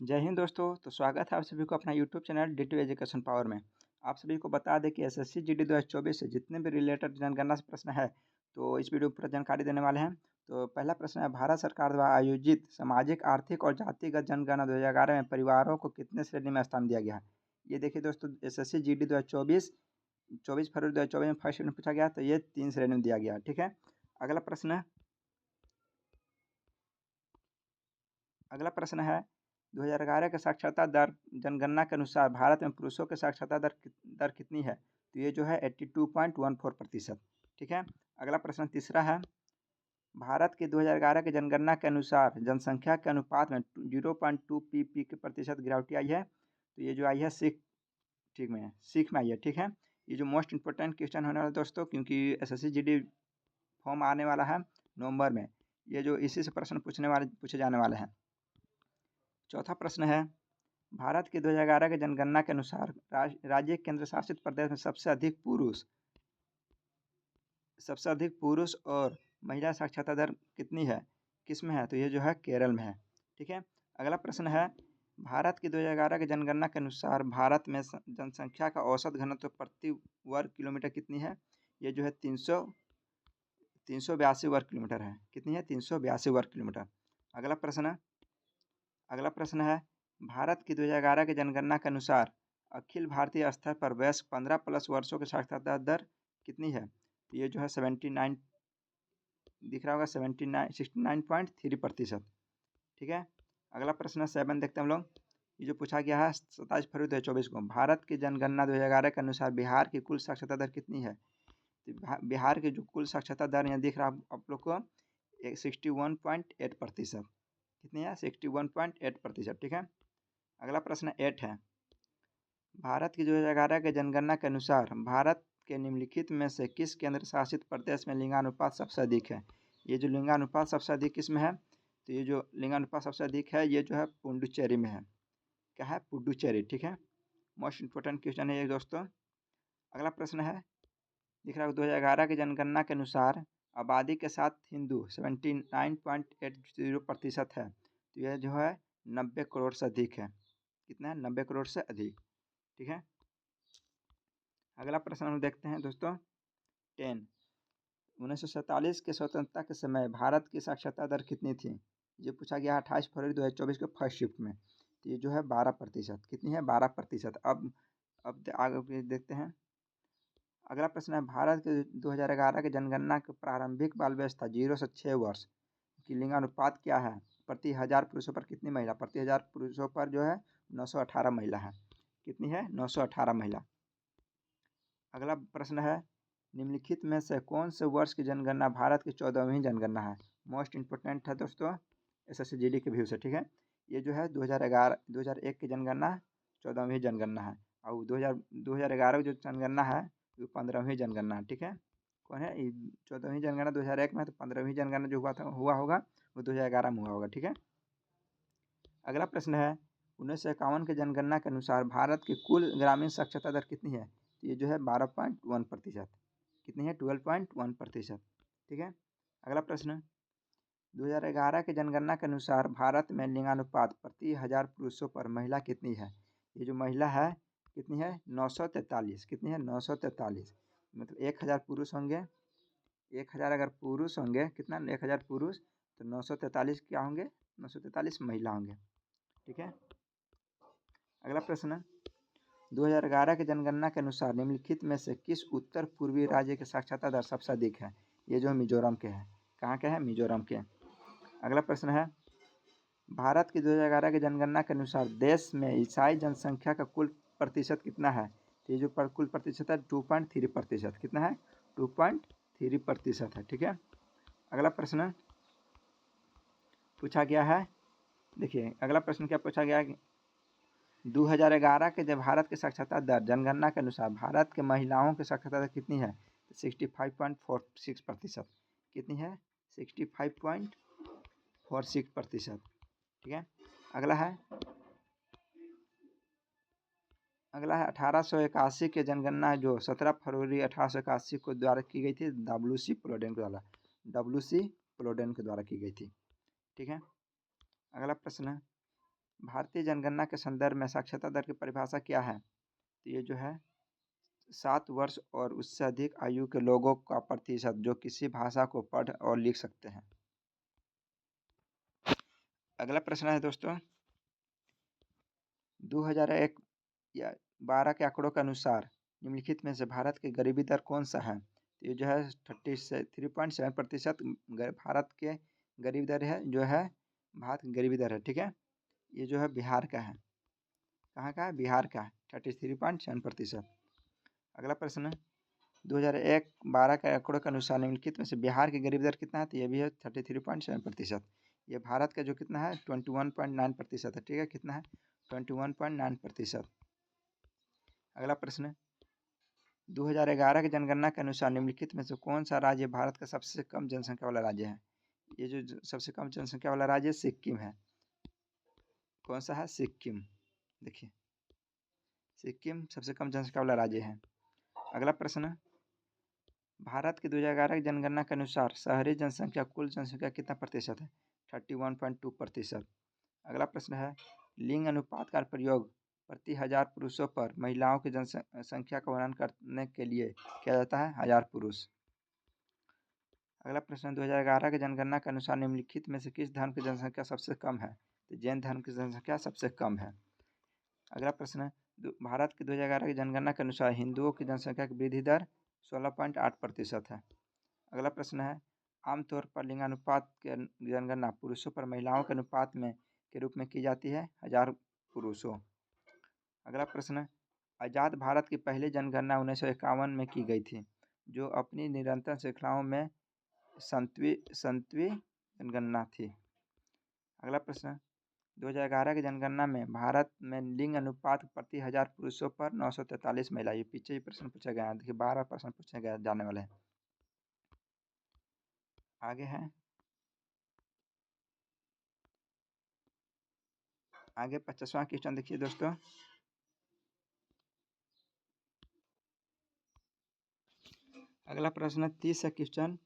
जय हिंद दोस्तों। तो स्वागत है आप सभी को अपना YouTube channel D education power में। आप सभी को बता दें कि एसएससी जीडी 2024 से जितने भी रिलेटेड जनगणना से प्रश्न है तो इस वीडियो पर जानकारी देने वाले हैं। तो पहला प्रश्न है, भारत सरकार द्वारा आयोजित सामाजिक आर्थिक और जातिगत जनगणना 2011 में परिवारों को कितने श्रेणी में स्थान दिया गया है। ये देखिए दोस्तों, एसएससी जीडी 2024 24 फरवरी 2024 में फर्स्ट में पूछा गया, तो ये 3 श्रेणी में दिया गया। ठीक है। अगला प्रश्न है 2011 के साक्षरता दर जनगणना के अनुसार भारत में पुरुषों के साक्षरता दर कितनी है। तो ये जो है 82.14%। ठीक है। अगला प्रश्न तीसरा है, भारत की 2011 की जनगणना के अनुसार जनसंख्या के अनुपात में 0.2 पी के प्रतिशत गिरावट आई है। तो ये जो आई है सीख में आई है। ठीक है। ये जो मोस्ट इंपॉर्टेंट क्वेश्चन होने वाला है दोस्तों, क्योंकि एसएससी जीडी फॉर्म आने वाला है नवंबर में। ये जो इसी से प्रश्न पूछे जाने वाले हैं। चौथा प्रश्न है, भारत की 2011 की जनगणना के अनुसार राज्य केंद्र शासित प्रदेश में सबसे अधिक पुरुष और महिला साक्षरता दर कितनी है, किस में है। तो ये जो है केरल में है। ठीक है। अगला प्रश्न है, भारत की 2011 की जनगणना के अनुसार भारत में जनसंख्या का औसत घनत्व प्रति वर्ग किलोमीटर कितनी है। ये जो है 382 वर्ग किलोमीटर है। कितनी है, 382 वर्ग किलोमीटर। अगला प्रश्न है, भारत की 2011 की जनगणना के अनुसार अखिल भारतीय स्तर पर वयस्क 15+ वर्षों की साक्षरता दर कितनी है। तो ये जो है 79 दिख रहा होगा, 69.3%। ठीक है। अगला प्रश्न 7 देखते हैं हम लोग। ये जो पूछा गया है 27 फरवरी 2024 को, भारत की जनगणना 2011 के अनुसार बिहार की कुल साक्षरता दर कितनी है। तो बिहार की जो कुल साक्षरता दर यहाँ दिख रहा है आप लोग को 61.8%। कितनी है, 61.8%। ठीक है। अगला प्रश्न 8 है, भारत की 2011 के जनगणना के अनुसार भारत के निम्नलिखित में से किस केंद्र शासित प्रदेश में लिंगानुपात सबसे अधिक है। ये जो लिंगानुपात सबसे अधिक किस में है। तो ये जो लिंगानुपात सबसे अधिक है ये जो है पुडुचेरी में है। क्या है, पुडुचेरी। ठीक है। मोस्ट इंपोर्टेंट क्वेश्चन है ये दोस्तों। अगला प्रश्न है, दिख रहा है 2011 की जनगणना के अनुसार आबादी के साथ हिंदू 79.80% है। तो यह जो है 90 करोड़ से अधिक है। कितना है, 90 करोड़ से अधिक। ठीक है। अगला प्रश्न हम देखते हैं दोस्तों 10। 1947 के स्वतंत्रता के समय भारत की साक्षरता दर कितनी थी। ये पूछा गया 28 फरवरी 2024 के फर्स्ट शिफ्ट में। तो ये जो है 12%। कितनी है, 12%। अब आगे देखते हैं। अगला प्रश्न है, भारत के 2011 की जनगणना की प्रारंभिक बाल व्यवस्था 0 से 6 वर्ष की लिंगानुपात क्या है। प्रति 1000 पुरुषों पर कितनी महिला, प्रति 1000 पुरुषों पर जो है 918 महिला है। कितनी है, 918 महिला। अगला प्रश्न है, निम्नलिखित में से कौन से वर्ष की जनगणना भारत की 14वीं जनगणना है। मोस्ट इंपोर्टेंट है दोस्तों एसएससी जीडी के व्यू से। ठीक है। ये जो है 2001 की जनगणना 14वीं जनगणना है, और 2011 की जो जनगणना है वो 15वीं जनगणना है। ठीक है। कौन है, 14वीं जनगणना 2001 में, तो 15वीं जनगणना जो हुआ होगा वो 2011 में हुआ होगा। ठीक है। अगला प्रश्न है, 1951 की जनगणना के अनुसार भारत की कुल ग्रामीण साक्षरता दर कितनी है। तो ये जो है 12.1%। कितनी है, 12.1%। ठीक है। अगला प्रश्न, 2011 की जनगणना के अनुसार भारत में लिंगानुपात प्रति 1000 पुरुषों पर महिला कितनी है। ये जो महिला है कितनी है, 943। कितनी है, 943। मतलब 1000 पुरुष होंगे, 1000 अगर पुरुष होंगे, कितना, 1000 पुरुष, तो 943 क्या होंगे, 943 महिला होंगे। ठीक है। अगला प्रश्न, 2011 की जनगणना के अनुसार निम्नलिखित में से किस उत्तर पूर्वी राज्य के साक्षरता दर सबसे अधिक है। ये जो मिजोरम के हैं। कहाँ के हैं, मिजोरम के। अगला प्रश्न है, भारत की 2011 की जनगणना के अनुसार देश में ईसाई जनसंख्या का कुल प्रतिशत कितना है। तो ये जो कुल प्रतिशत है 2.3%। कितना है, 2.3% है। ठीक है। अगला प्रश्न पूछा गया है, देखिए अगला प्रश्न क्या पूछा गया है, 2011 के जब भारत की साक्षरता दर जनगणना के अनुसार भारत के महिलाओं की साक्षरता दर कितनी है। 65.46%। कितनी है, 65.46%। ठीक है। अगला है 1881 की जनगणना जो 17 फरवरी 1881 को द्वारा की गई थी, WC प्लोडेन के द्वारा की गई थी। ठीक है। अगला प्रश्न, भारतीय जनगणना के संदर्भ में साक्षरता दर की परिभाषा क्या है? तो ये जो है 7 वर्ष और उससे अधिक आयु के लोगों का प्रतिशत जो किसी भाषा को पढ़ और लिख सकते हैं। अगला प्रश्न है दोस्तों, 2001 या 12 के आंकड़ों के अनुसार निम्नलिखित में से भारत की गरीबी दर कौन सा है? तो ये जो है 3.7% भारत के गरीबी दर है, जो है भारत की गरीबी दर है। ठीक है, ये जो है बिहार का है। कहाँ का है? बिहार का है, 33.7%। अगला प्रश्न, 2001-12 के आंकड़ों के अनुसार निम्नलिखित में से बिहार की गरीबी दर कितना है? तो ये भी है 33.7%। ये भारत का जो कितना है 21.9% है। ठीक है, कितना है? 21.9%। अगला प्रश्न, 2011 की जनगणना के अनुसार निम्नलिखित में से कौन सा राज्य भारत का सबसे कम जनसंख्या वाला राज्य है? ये जो सबसे कम जनसंख्या वाला राज्य सिक्किम है। कौन सा है? सिक्किम। देखिए, सिक्किम सबसे कम जनसंख्या वाला राज्य है। अगला प्रश्न, भारत की 2011 की जनगणना के अनुसार शहरी जनसंख्या कुल जनसंख्या कितना प्रतिशत है? 31.2%। अगला प्रश्न है, लिंग अनुपात का प्रयोग प्रति 1000 पुरुषों पर महिलाओं की जनसंख्या का वर्णन करने के लिए किया जाता है? 1000 पुरुष। अगला प्रश्न, 2011 की जनगणना के अनुसार निम्नलिखित में से किस धर्म की जनसंख्या सबसे कम है? तो जैन धर्म की जनसंख्या सबसे कम है। अगला प्रश्न, भारत की 2011 की जनगणना के अनुसार हिंदुओं की जनसंख्या की वृद्धि दर 16.8% है। अगला प्रश्न है, आमतौर पर लिंगानुपात की जनगणना पुरुषों पर महिलाओं के अनुपात में के रूप में की जाती है? 1000 पुरुषों। अगला प्रश्न, आज़ाद भारत की पहली जनगणना 1951 में की गई थी, जो अपनी निरंतर श्रृंखलाओं में 7वीं जनगणना थी। अगला प्रश्न, 2011 की जनगणना में भारत में लिंग अनुपात प्रति 1000 पुरुषों पर 943 महिला। ये पीछे ही प्रश्न पूछा गया है, देखिए 12 प्रश्न पूछे गए जाने वाले हैं। आगे है, आगे 50वां क्वेश्चन देखिए दोस्तों, अगला प्रश्न 30 क्वेश्चन,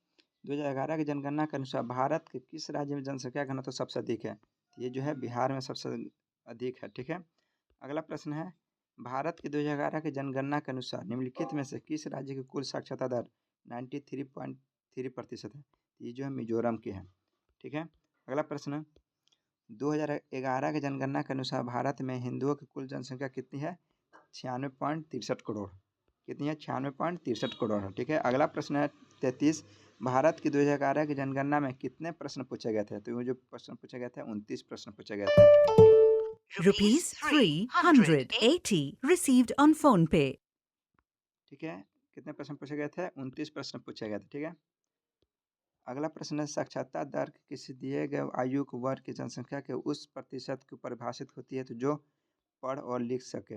2011 की जनगणना के अनुसार भारत के किस राज्य में जनसंख्या घनत्व सबसे अधिक है? ये जो है बिहार में सबसे अधिक है। ठीक है, अगला प्रश्न है, भारत की 2011 की जनगणना के अनुसार निम्नलिखित में से किस राज्य की कुल साक्षरता दर 93.3% है? ये जो है मिजोरम की है। ठीक है, अगला प्रश्न, 2011 की जनगणना के अनुसार भारत में हिंदुओं की कुल जनसंख्या कितनी है? 96.63 करोड़। कितनी है? 96.63 करोड़ है। ठीक है, अगला प्रश्न है 33, भारत की 2011 की जनगणना में कितने प्रश्न पूछे गए थे? तो ये जो प्रश्न पूछे गए थे 29 प्रश्न पूछे गए थे। Rupees 380 received on phone pay. ठीक है, कितने प्रश्न पूछे गए थे? 29 प्रश्न पूछे गए थे। ठीक है, अगला प्रश्न है, साक्षरता दर किसी दिए गए आयु वर्ग की जनसंख्या के उस प्रतिशत को परिभाषित होती है तो जो पढ़ और लिख सके।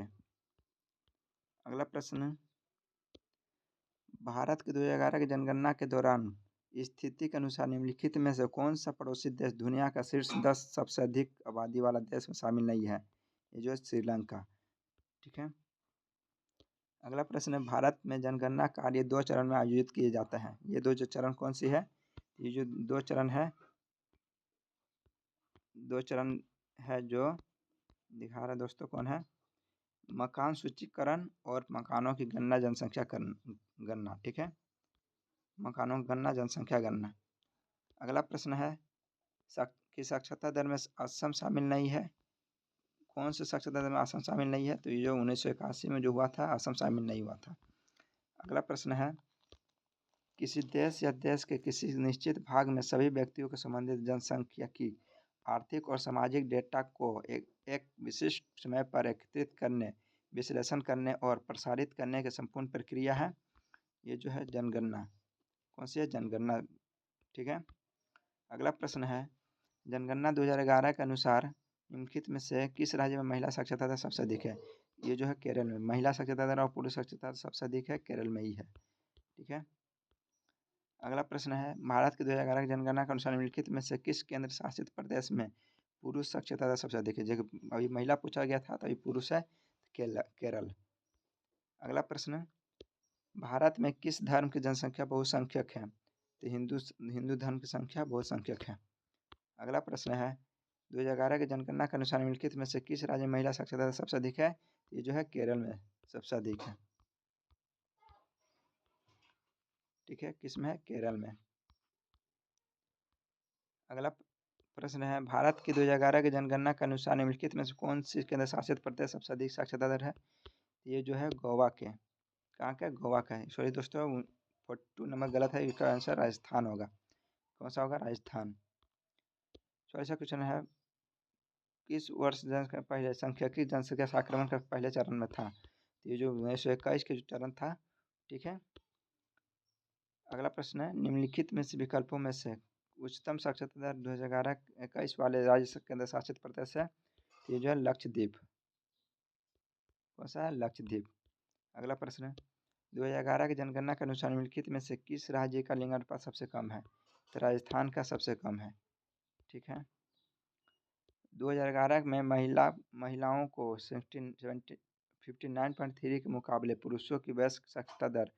अगला प्रश्न, भारत की 2011 की जनगणना के दौरान स्थिति के अनुसार निम्नलिखित में से कौन सा पड़ोसी देश दुनिया का शीर्ष 10 सबसे अधिक आबादी वाला देश में शामिल नहीं है? ये जो है श्रीलंका। ठीक है, अगला प्रश्न है, भारत में जनगणना कार्य 2 चरण में आयोजित किए जाते हैं। ये दो जो चरण कौन सी है? ये जो 2 चरण है, 2 चरण है जो दिखा रहा है दोस्तों, कौन है? मकान सूचीकरण और मकानों की गणना, जनसंख्या गणना। ठीक है, मकानों की गणना, जनसंख्या गणना। अगला प्रश्न है, कि साक्षरता दर में असम शामिल नहीं है। कौन से साक्षरता दर में असम शामिल नहीं है? तो ये जो 1981 में जो हुआ था, असम शामिल नहीं हुआ था। अगला प्रश्न है, किसी देश या देश के किसी निश्चित भाग में सभी व्यक्तियों के संबंधित जनसंख्या की आर्थिक और सामाजिक डेटा को एक विशिष्ट समय पर एकत्रित करने, विश्लेषण करने और प्रसारित करने की संपूर्ण प्रक्रिया है। ये जो है जनगणना। कौन सी है? जनगणना। ठीक है, अगला प्रश्न है, जनगणना 2011 के अनुसार निम्नलिखित में से किस राज्य में महिला साक्षरता दर सबसे अधिक है? ये जो है केरल में। महिला साक्षरता दर और पुरुष साक्षरता दर सबसे अधिक है केरल में ही है। ठीक है, अगला प्रश्न है, भारत की 2011 की जनगणना के अनुसार निम्नलिखित में से किस केंद्र शासित प्रदेश में पुरुष साक्षरता दर सबसे अधिक है? जो अभी महिला पूछा गया था तो अभी पुरुष है, केरल। अगला प्रश्न, भारत में किस धर्म की जनसंख्या बहुसंख्यक है? तो हिंदू धर्म की संख्या बहुसंख्यक है। अगला प्रश्न है, 2011 की जनगणना के अनुसार निम्नलिखित में से किस राज्य में महिला साक्षरता सबसे अधिक है? ये जो है केरल में सबसे अधिक है। ठीक है, किस में है? केरल में। अगला प्रश्न है, भारत की 2011 की जनगणना के अनुसार निम्नलिखित में से कौन सी केंद्र शासित प्रदेश सबसे अधिक साक्षरता दर है? ये जो है गोवा के। कहाँ का? गोवा का है। सॉरी दोस्तों, 42 नंबर गलत है, इसका आंसर राजस्थान होगा। कौन सा होगा? राजस्थान। सॉरी सा क्वेश्चन है, किस वर्ष पहले सांख्यिकी जनसंख्या संक्रमण का पहले चरण में था? ये जो 1921 के जो चरण था। ठीक है। अगला प्रश्न है, निम्नलिखित में से विकल्पों में से उच्चतम साक्षरता दर 2011-21 वाले राज्य केंद्र शासित प्रदेश है? ये जो है लक्षद्वीप। कौन सा है? लक्षद्वीप। अगला प्रश्न है, 2011 की जनगणना के अनुसार निम्नलिखित में से किस राज्य का लिंग अनुपात सबसे कम है? तो राजस्थान का सबसे कम है। ठीक है। 2011 में महिलाओं को 59.3 के मुकाबले पुरुषों की वयस्क साक्षरता दर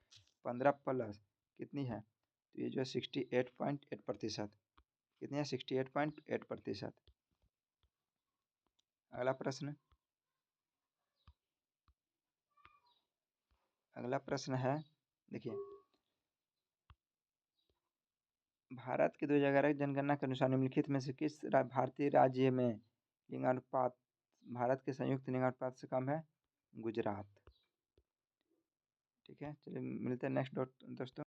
15+ कितनी है? तो ये जो है 68.8%। कितनी है? 68.8%। अगला प्रश्न है, देखिए, भारत की 2011 की जनगणना के अनुसार निम्नलिखित में से किस भारतीय राज्य में लिंगानुपात भारत के संयुक्त लिंगानुपात से कम है? गुजरात। ठीक है, चलिए मिलते हैं नेक्स्ट दोस्तों।